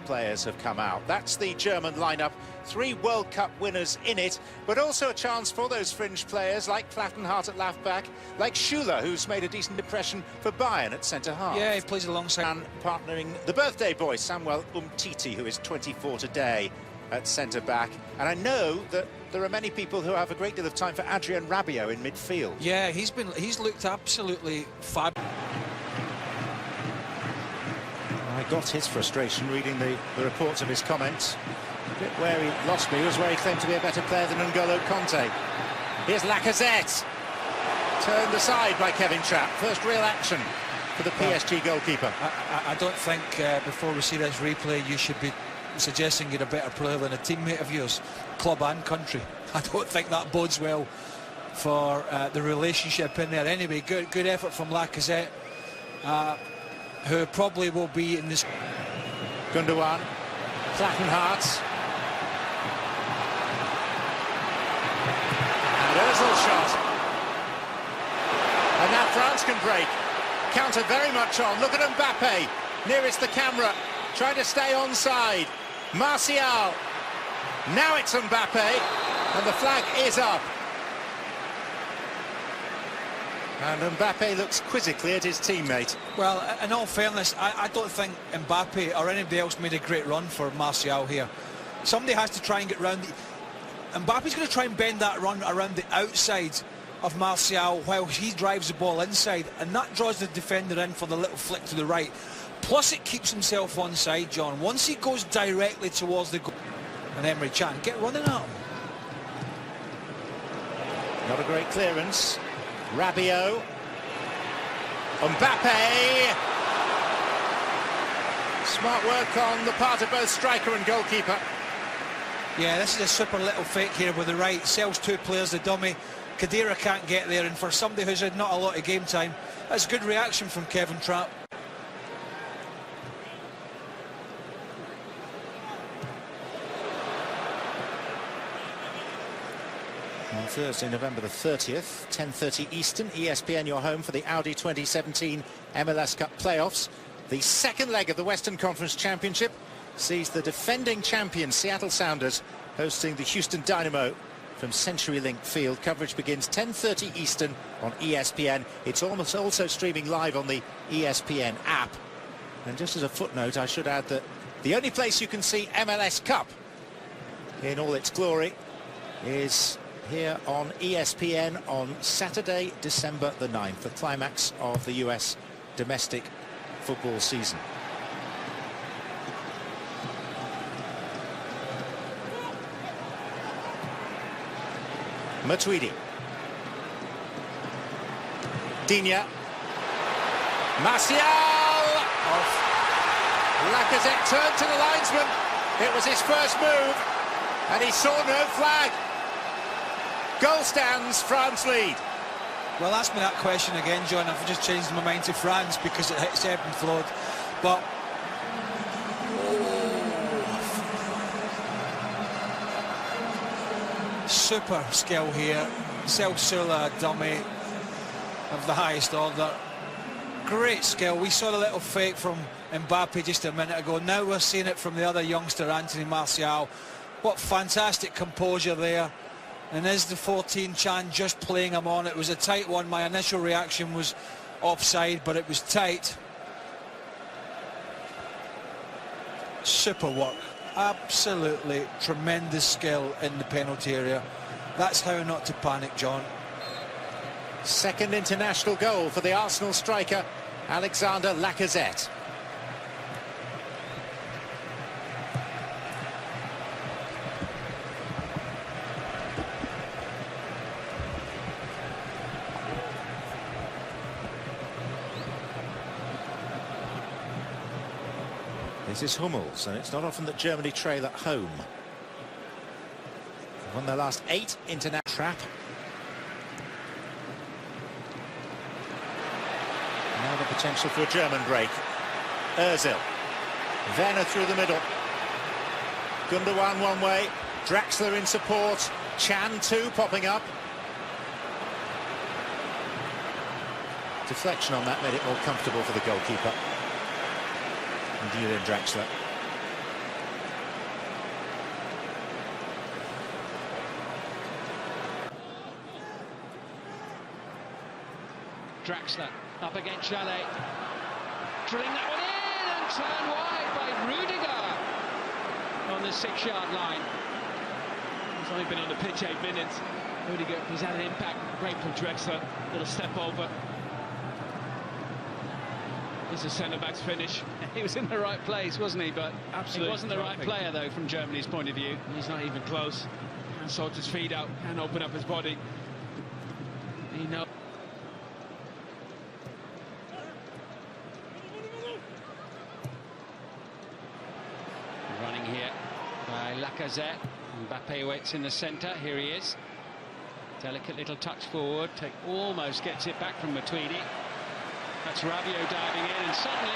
players have come out. That's the German lineup. 3 World Cup winners in it, but also a chance for those fringe players like Plattenhardt at left back, like Schuler, who's made a decent impression for Bayern at centre-half. Yeah, he plays alongside. And partnering the birthday boy, Samuel Umtiti, who is 24 today, at centre-back. And I know that there are many people who have a great deal of time for Adrien Rabiot in midfield. Yeah, he's looked absolutely fabulous. I got his frustration reading the reports of his comments. A bit where he lost me was where he claimed to be a better player than N'Golo Conte. Here's Lacazette. Turned aside by Kevin Trapp. First real action for the PSG goalkeeper. I don't think before we see this replay you should be suggesting you're a better player than a teammate of yours, club and country. I don't think that bodes well for the relationship in there. Anyway, good effort from Lacazette, who probably will be in this. Gundogan, Plattenhardt, and Ozil's shot. And now France can break. Counter very much on. Look at Mbappe, nearest the camera, trying to stay onside. Martial. Now it's Mbappe, and the flag is up. And Mbappe looks quizzically at his teammate. Well, in all fairness, I don't think Mbappe or anybody else made a great run for Martial here. Somebody has to try and get round. Mbappe's going to try and bend that run around the outside of Martial while he drives the ball inside, and that draws the defender in for the little flick to the right. Plus it keeps himself onside, John. Once he goes directly towards the goal, and Emery Chan, get running at him. Not a great clearance. Rabiot. Mbappe. Smart work on the part of both striker and goalkeeper. Yeah, this is a super little fake here with the right. Sells 2 players, the dummy. Khedira can't get there, and for somebody who's had not a lot of game time, that's good reaction from Kevin Trapp. On Thursday, November the 30th, 10:30 Eastern, ESPN your home for the Audi 2017 MLS Cup playoffs. The second leg of the Western Conference Championship sees the defending champions Seattle Sounders hosting the Houston Dynamo from CenturyLink Field. Coverage begins 10:30 Eastern on ESPN. It's almost also streaming live on the ESPN app. And just as a footnote, I should add that the only place you can see MLS Cup in all its glory is here on ESPN on Saturday, December the 9th, the climax of the US domestic football season. Matuidi. Digne. Martial! Off. Lacazette turned to the linesman. It was his first move, and he saw no flag. Goal stands, France lead. Well, ask me that question again, John. I've just changed my mind to France because it's ebbed and flowed. But super skill here. Sula, dummy of the highest order. Great skill. We saw the little fake from Mbappe just a minute ago. Now we're seeing it from the other youngster, Anthony Martial. What fantastic composure there. And is the 14 Chan just playing him on? It was a tight one. My initial reaction was offside, but it was tight. Super work. Absolutely tremendous skill in the penalty area. That's how not to panic, John. Second international goal for the Arsenal striker, Alexander Lacazette. This is Hummels, and it's not often that Germany trail at home. They've won their last 8 international. Trap. Now the potential for a German break. Ozil. Werner through the middle. Gundogan one way. Draxler in support. Chan too popping up. Deflection on that made it more comfortable for the goalkeeper. And Julian Draxler. Draxler up against Jallet. Drilling that one in and turned wide by Rudiger on the 6-yard line. He's only been on the pitch 8 minutes. Rudiger has had an impact. Great from Draxler. Little step over. It's a centre-back's finish. He was in the right place, wasn't he? But absolutely, he wasn't the right player, though, from Germany's point of view. He's not even close. Can't sort his feet out. Can't open up his body. He knows. Running here by Lacazette. Mbappe waits in the centre. Here he is. Delicate little touch forward. Almost gets it back from Matuidi. That's Rabiot diving in, and suddenly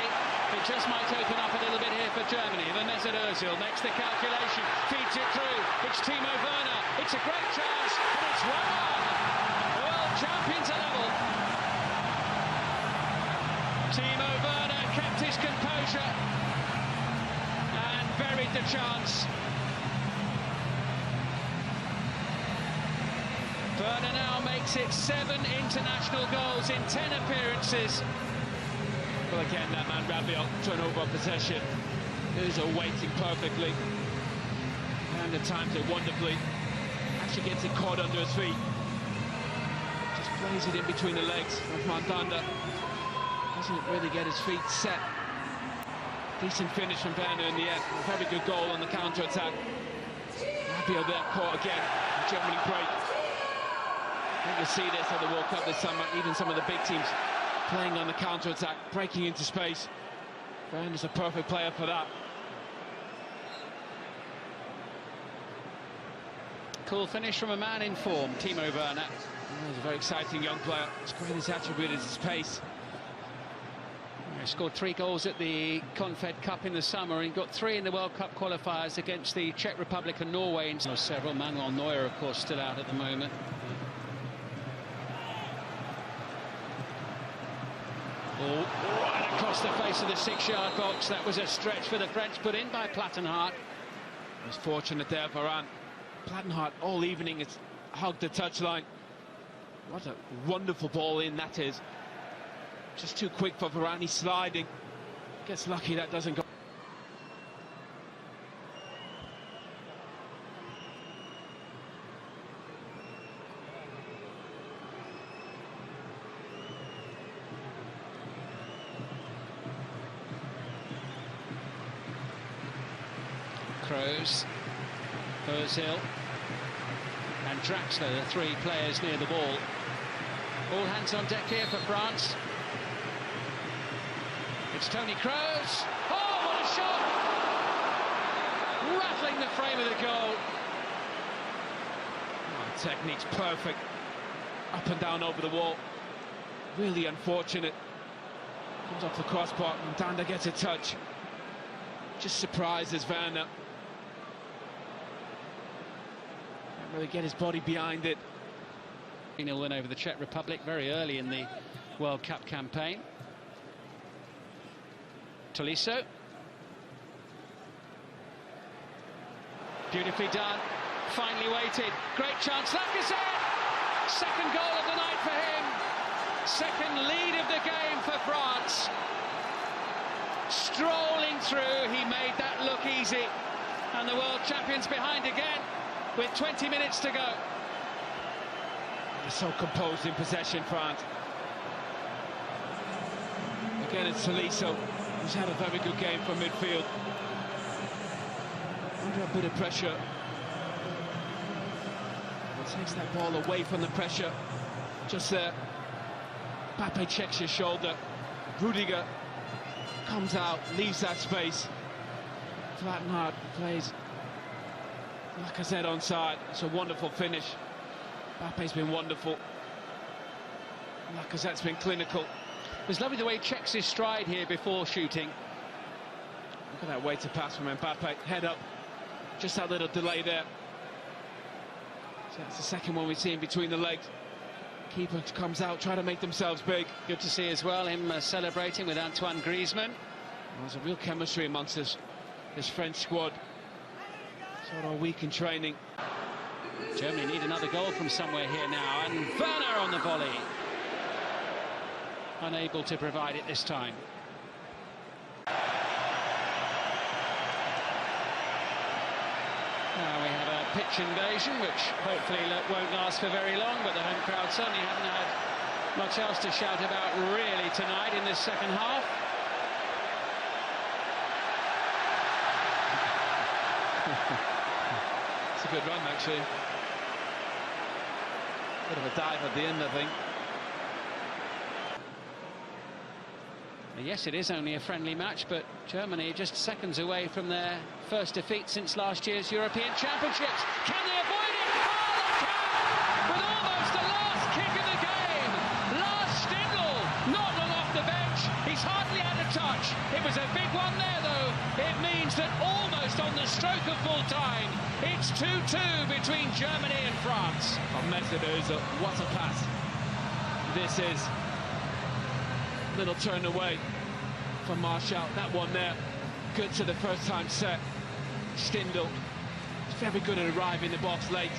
it just might open up a little bit here for Germany. The Mesut Ozil makes the calculation, feeds it through. It's Timo Werner. It's a great chance, and it's 1-1. The world champions are level. Timo Werner kept his composure and buried the chance. Werner now makes it 7 international goals in 10 appearances. Well, again, that man Rabiot turnover possession. Ozil waiting perfectly. And at times it wonderfully. Actually gets it caught under his feet. Just plays it in between the legs of Mandanda. Doesn't really get his feet set. Decent finish from Werner in the end. A very good goal on the counter-attack. Rabiot there caught again. Germany break. I think you'll see this at the World Cup this summer. Even some of the big teams playing on the counter-attack, breaking into space. Werner's a perfect player for that. Cool finish from a man in form, Timo Werner. He's a very exciting young player. His greatest attribute is his pace. He scored 3 goals at the Confed Cup in the summer, and he got 3 in the World Cup qualifiers against the Czech Republic and Norway. And several. Manuel Neuer, of course, still out at the moment. Right across the face of the 6-yard box. That was a stretch for the French, put in by Plattenhardt. He was fortunate there, Varane. Plattenhardt all evening has hugged the touchline. What a wonderful ball in that is. Just too quick for Varane. He's sliding. Gets lucky that doesn't go. Kroos, Ozil and Draxler, the 3 players near the ball. All hands on deck here for France. It's Toni Kroos. Oh, what a shot! Rattling the frame of the goal. Oh, technique's perfect. Up and down over the wall. Really unfortunate. Comes off the crossbar and Danda gets a touch. Just surprises Werner. Can't really get his body behind it. 3-0 win over the Czech Republic very early in the World Cup campaign. Tolisso. Beautifully done. Finally waited. Great chance. Lacazette. Second goal of the night for him. Second lead of the game for France. Strolling through, he made that look easy. And the world champions behind again with 20 minutes to go. They're so composed in possession, France. Again, it's Tolisso, who's had a very good game from midfield. Under a bit of pressure. Takes that ball away from the pressure. Just there. Mbappe checks his shoulder. Rudiger comes out, leaves that space. Plattenhardt plays Lacazette onside. It's a wonderful finish. Mbappe's been wonderful. Lacazette's been clinical. It was lovely the way he checks his stride here before shooting. Look at that way to pass from Mbappe. Head up. Just that little delay there. So that's the second one we've seen between the legs. Keeper comes out, try to make themselves big. Good to see as well him celebrating with Antoine Griezmann. There's a real chemistry amongst this French squad. Sort of week in training. Germany need another goal from somewhere here now, and Werner on the volley. unable to provide it this time. Now we have a pitch invasion, which hopefully won't last for very long, but the home crowd certainly haven't had much else to shout about really tonight in this second half. It's a good run, actually. Bit of a dive at the end, I think. Yes, it is only a friendly match, but Germany just seconds away from their first defeat since last year's European Championships. Can they avoid it? Oh, they can! With almost the last kick of the game. Lars Stindl, not long off the bench. He's hardly had a touch. It was a big one there, though. It means that almost on the stroke of full time, it's 2-2 between Germany and France. Oh, Mesut Ozil, what a pass. This is little turn away from Martial. That one there, good to the first time set. Stindl, very good at arriving in the box late.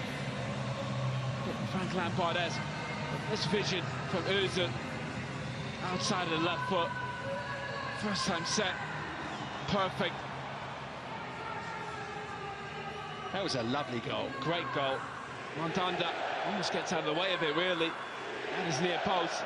But Frank Lampard has this vision from Ozil, outside of the left foot. First time set, perfect. That was a lovely goal. Great goal. Mandanda almost gets out of the way of it, really. And his near post.